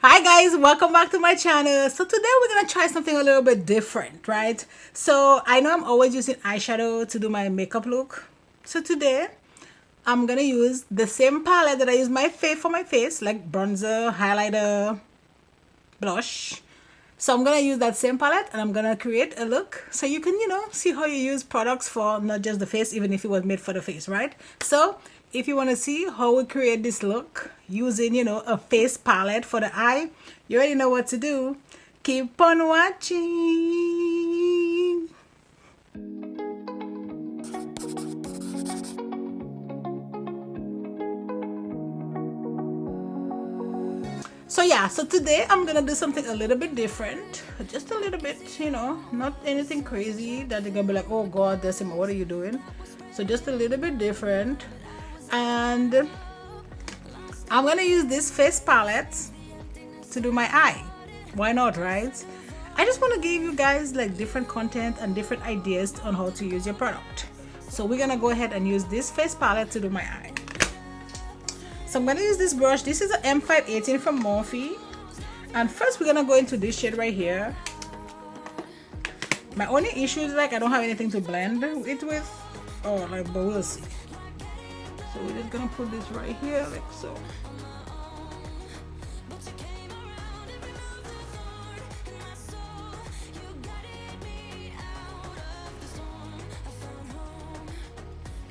Hi guys, welcome back to my channel. So today we're gonna try something a little bit different, right? So I know I'm always using eyeshadow to do my makeup look. So today I'm gonna use the same palette that I use for my face, like bronzer, highlighter, blush. So I'm gonna use that same palette and I'm gonna create a look so you can, see how you use products for not just the face, even if it was made for the face, right? So if you want to see how we create this look using, a face palette for the eye, you already know what to do. Keep on watching. So yeah, so today I'm gonna do something a little bit different, just a little bit, not anything crazy that they're gonna be like, oh god, Decima, what are you doing? So just a little bit different. And I'm gonna use this face palette to do my eye. Why not, right? I just want to give you guys like different content and different ideas on how to use your product. So we're gonna go ahead and use this face palette to do my eye. So I'm gonna use this brush. This is an M518 from Morphe. And first we're gonna go into this shade right here. My only issue is like I don't have anything to blend it with. But we'll see. So we're just gonna put this right here like so.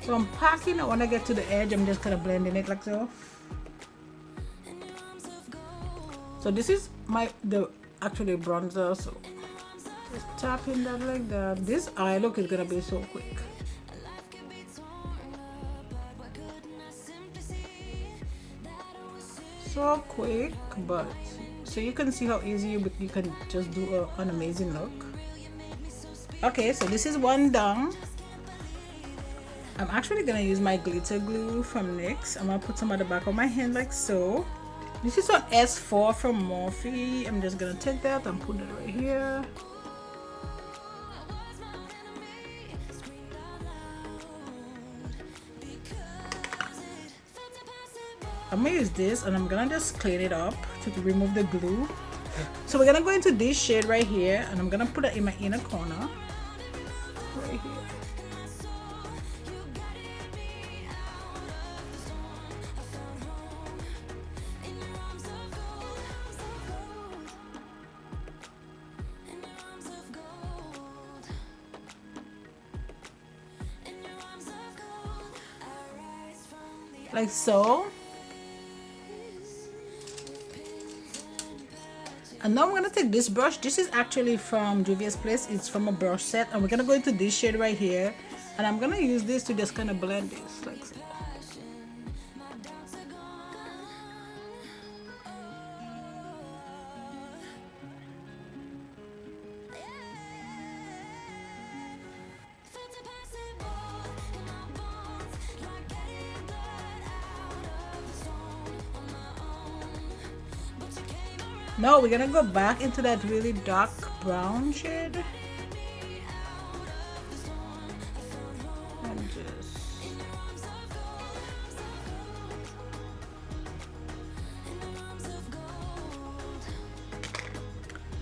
So I'm packing, and when I get to the edge, I'm just kind of blending it like so. So this is actually bronzer, so just tapping that like that. This eye look is gonna be so quick. So quick, but so you can see how easy you can just do an amazing look. Okay, so this is one done. I'm actually gonna use my glitter glue from Nyx. I'm gonna put some at the back of my hand like so. This is on S4 from Morphe. I'm just gonna take that and put it right here. I'm gonna use this and I'm gonna just clean it up to remove the glue. So we're gonna go into this shade right here and I'm gonna put it in my inner corner right here. Like so. And now I'm gonna take this brush. This is actually from Juvia's place. It's from a brush set, and we're gonna go into this shade right here, and I'm gonna use this to just kind of blend this like so. Now we're gonna go back into that really dark brown shade and just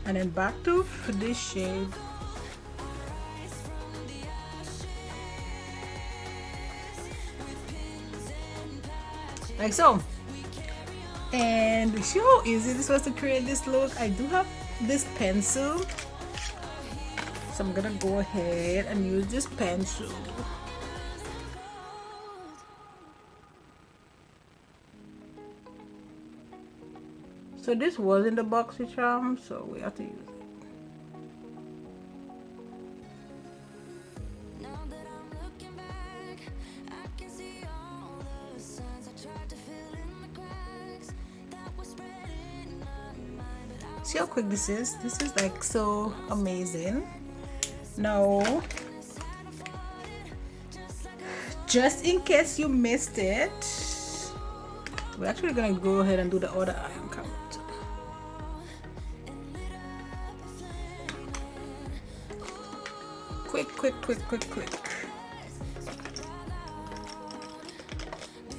and then back to this shade. Like so. And you see how easy this was to create this look? I do have this pencil, so I'm gonna go ahead and use this pencil. So this was in the boxy charm, so we have to use it. See how quick this is? This is like so amazing. Now, just in case you missed it, we're actually gonna go ahead and do the other eye on camera. Quick.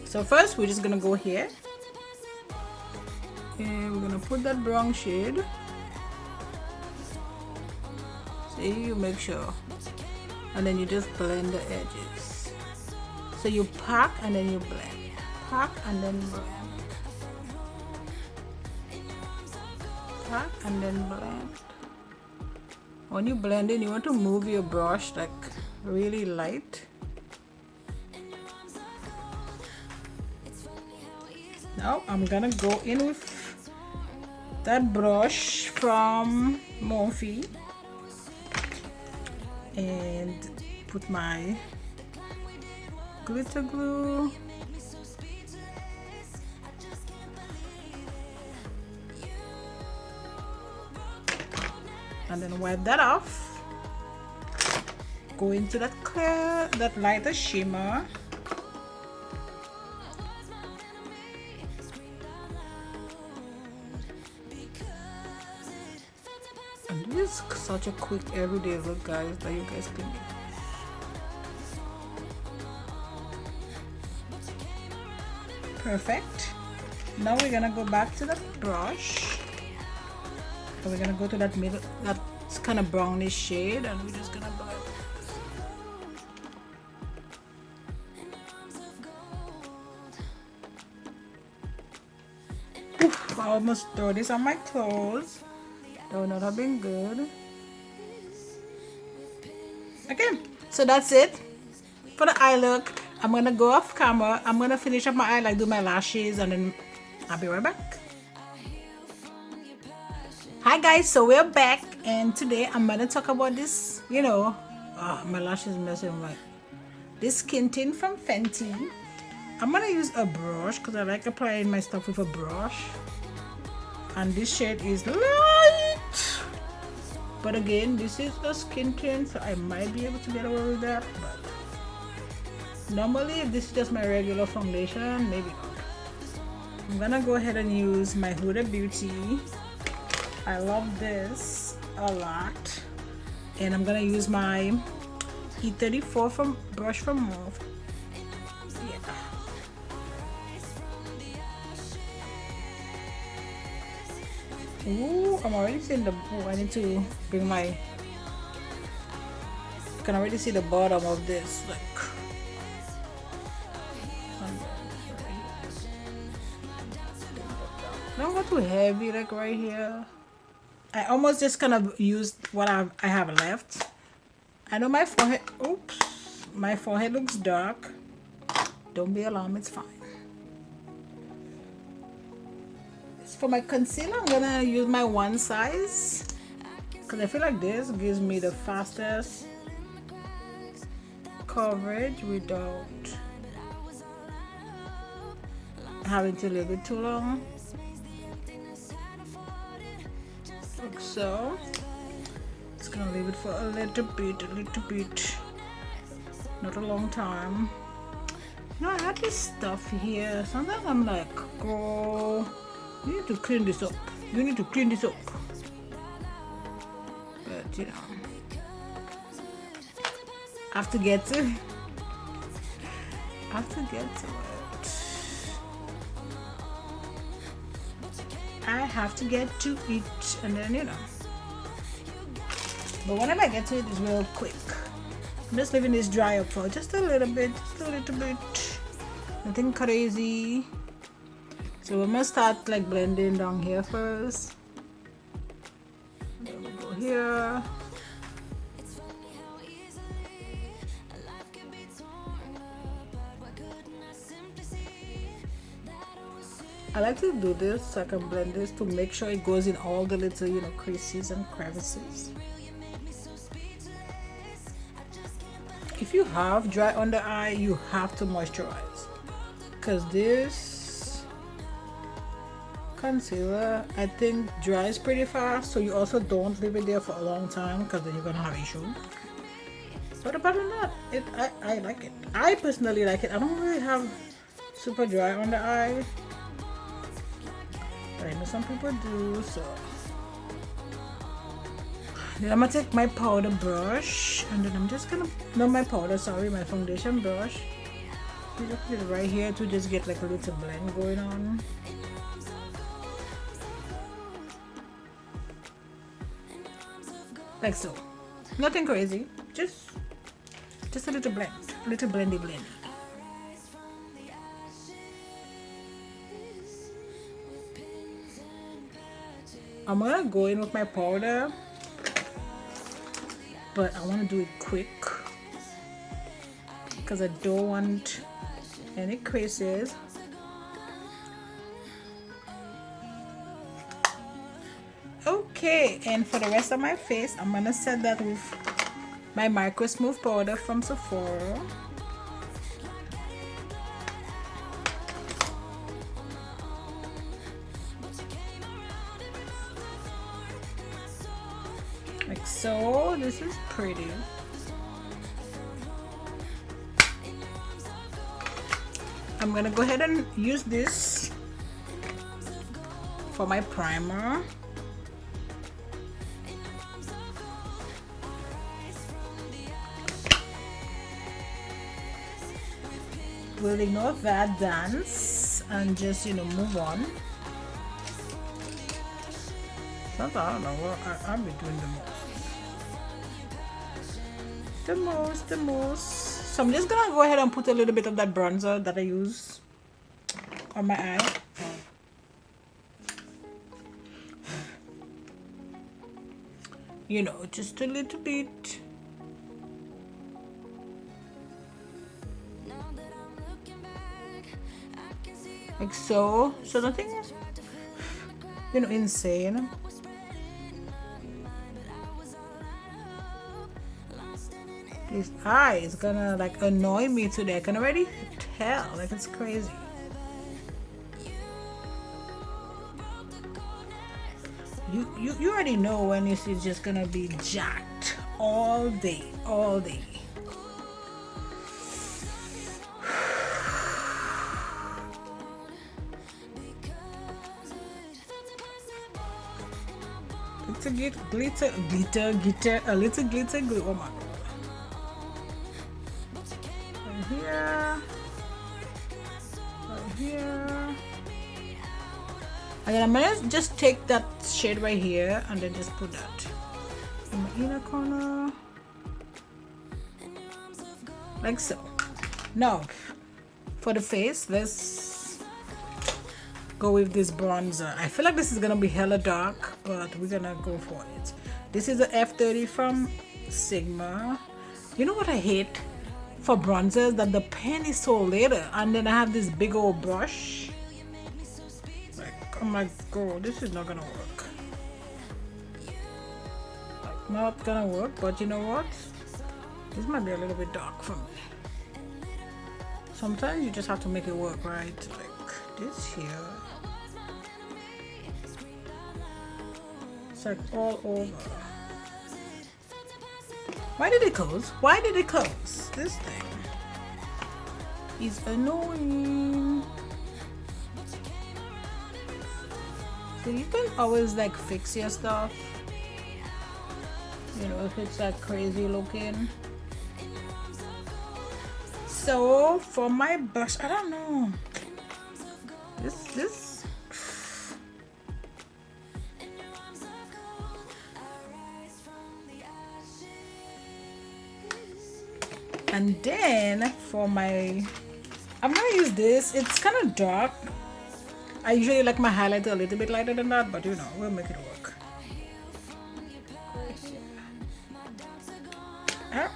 So first we're just gonna go here And we're gonna put that brown shade. See, you make sure, and then you just blend the edges. So you pack and then you blend, pack and then blend, pack and then blend. When you blend in, you want to move your brush like really light. Now I'm gonna go in with that brush from Morphe and put my glitter glue. And then wipe that off. Go into that clear, that lighter shimmer. And this is such a quick everyday look, guys, that you guys can use. Perfect. Now we're gonna go back to the brush. So we're gonna go to that middle, that's kind of brownish shade, and we're just gonna blend. Oof, I almost threw this on my clothes. That would not have been good. Okay, so that's it for the eye look. I'm gonna go off camera. I'm gonna finish up my eye, like do my lashes, and then I'll be right back. Hi guys, so we're back, and today I'm gonna talk about this, you know, my lashes messing like this skin tint from Fenty. I'm gonna use a brush because I like applying my stuff with a brush, and this shade is light, but again, this is a skin tint, so I might be able to get away with that. But normally, if this is just my regular foundation, maybe not. I'm gonna go ahead and use my HudaBeauty. I love this a lot, and I'm gonna use my E34 brush from Morphe. Yeah. Ooh, I'm already seeing the. Oh, I need to bring my. You can already see the bottom of this, like. Don't go too heavy, like right here. I almost just kind of used what I have left. I know my forehead, oops, my forehead looks dark. Don't be alarmed, it's fine. For my concealer, I'm gonna use my one size, because I feel like this gives me the fastest coverage without having to leave it too long. Like so. Just gonna leave it for a little bit, not a long time. You know, I had this stuff here. Sometimes I'm like, girl, you need to clean this up. You need to clean this up. But you know, I have to get to it. I have to get to it, and then you know. But whenever I get to it, it's real quick. I'm just leaving this dry up for just a little bit, nothing crazy. So we're gonna start like blending down here first. Then we go here. I like to do this so I can blend this to make sure it goes in all the little, you know, creases and crevices. If you have dry under eye, you have to moisturize, because this concealer, I think, dries pretty fast, so you also don't leave it there for a long time, because then you're gonna have issues. But apart from that, I like it. I personally like it. I don't really have super dry under eye, but I know some people do. So then I'm gonna take my powder brush, and then I'm just gonna, no, my powder, sorry, my foundation brush. You just put it right here to just get like a little blend going on. like so. Nothing crazy, just a little blend, little blendy. I'm gonna go in with my powder, but I want to do it quick because I don't want any creases. Okay, and for the rest of my face, I'm gonna set that with my micro smooth powder from Sephora. Like so. This is pretty. I'm gonna go ahead and use this for my primer. We'll ignore that dance and just, you know, move on. Sometimes I don't know what I'll be doing the most. So I'm just gonna go ahead and put a little bit of that bronzer that I use on my eye. You know, just a little bit. Like so. So nothing, you know, insane. This eye is gonna like annoy me today. I can already tell, like it's crazy. You already know when this is just gonna be jacked all day. Glitter, a little glitter glue. Oh my god. Right here. And I'm gonna just take that shade right here and then just put that in the inner corner. Like so. Now, for the face, let's go with this bronzer. I feel like this is gonna be hella dark, but we're gonna go for it. This is the F30 from Sigma. You know what I hate for bronzers? That the pen is so little, and then I have this big old brush. Like, I'm like, girl, this is not gonna work. Like, not gonna work, but you know what? This might be a little bit dark for me. Sometimes you just have to make it work, right? Like this here. It's like all over. Why did it close? Why did it close? This thing is annoying. So you can always like fix your stuff. You know, if it's like crazy looking. So for my brush, I don't know. This. And then for my, I'm gonna use this. It's kind of dark. I usually like my highlighter a little bit lighter than that, but you know, we'll make it work.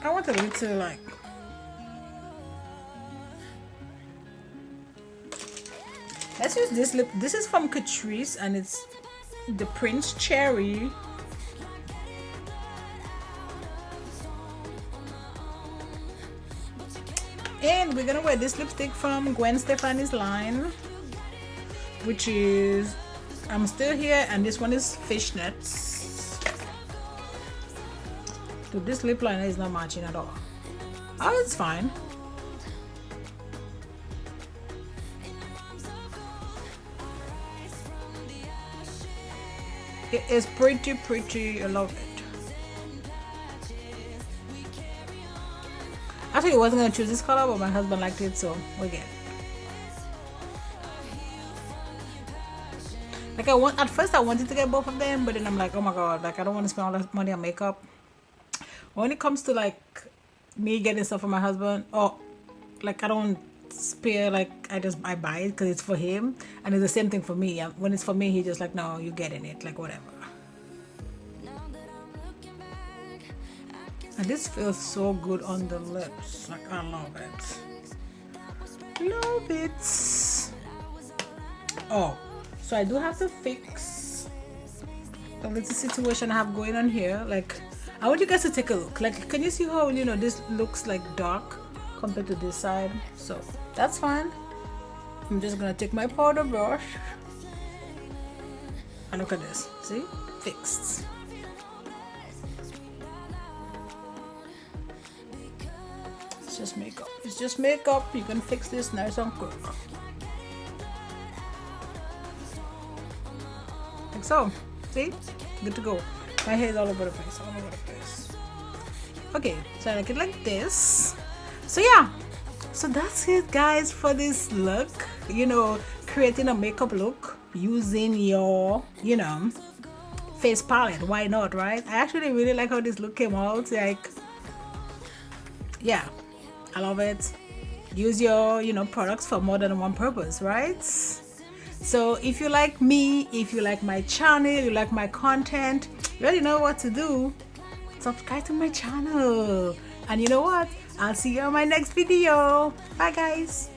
I want a little like. Let's use this lip. This is from Catrice and it's the Prince Cherry. And we're gonna wear this lipstick from Gwen Stefani's line, which is I'm Still Here, and this one is Fishnets. Dude, this lip liner is not matching at all. Oh, it's fine. It is pretty. I love it. Actually, I wasn't gonna choose this color, but my husband liked it, so we get it. Like at first I wanted to get both of them, but then I'm like, oh my god, like I don't want to spend all that money on makeup. When it comes to like me getting stuff for my husband, or like I don't spare, like I buy it because it's for him, and it's the same thing for me. When it's for me, he just like, no, you're getting it, like whatever. And this feels so good on the lips, like I love it. Love it. Oh, so I do have to fix a little situation I have going on here. Like I want you guys to take a look. Like, can you see how, you know, this looks like dark compared to this side? So that's fine. I'm just gonna take my powder brush and look at this. See, fixed. It's just makeup. It's just makeup. You can fix this nice and quick. Like so. See? Good to go. My hair is all over the place. All over the place. Okay, so I like it like this. So yeah. So that's it, guys, for this look. You know, creating a makeup look using your, you know, face palette. Why not, right? I actually really like how this look came out. Like, yeah. I love it. Use your, you know, products for more than one purpose, right? So if you like me, if you like my channel, you like my content, you already know what to do. Subscribe to my channel. And you know what? I'll see you on my next video. Bye, guys.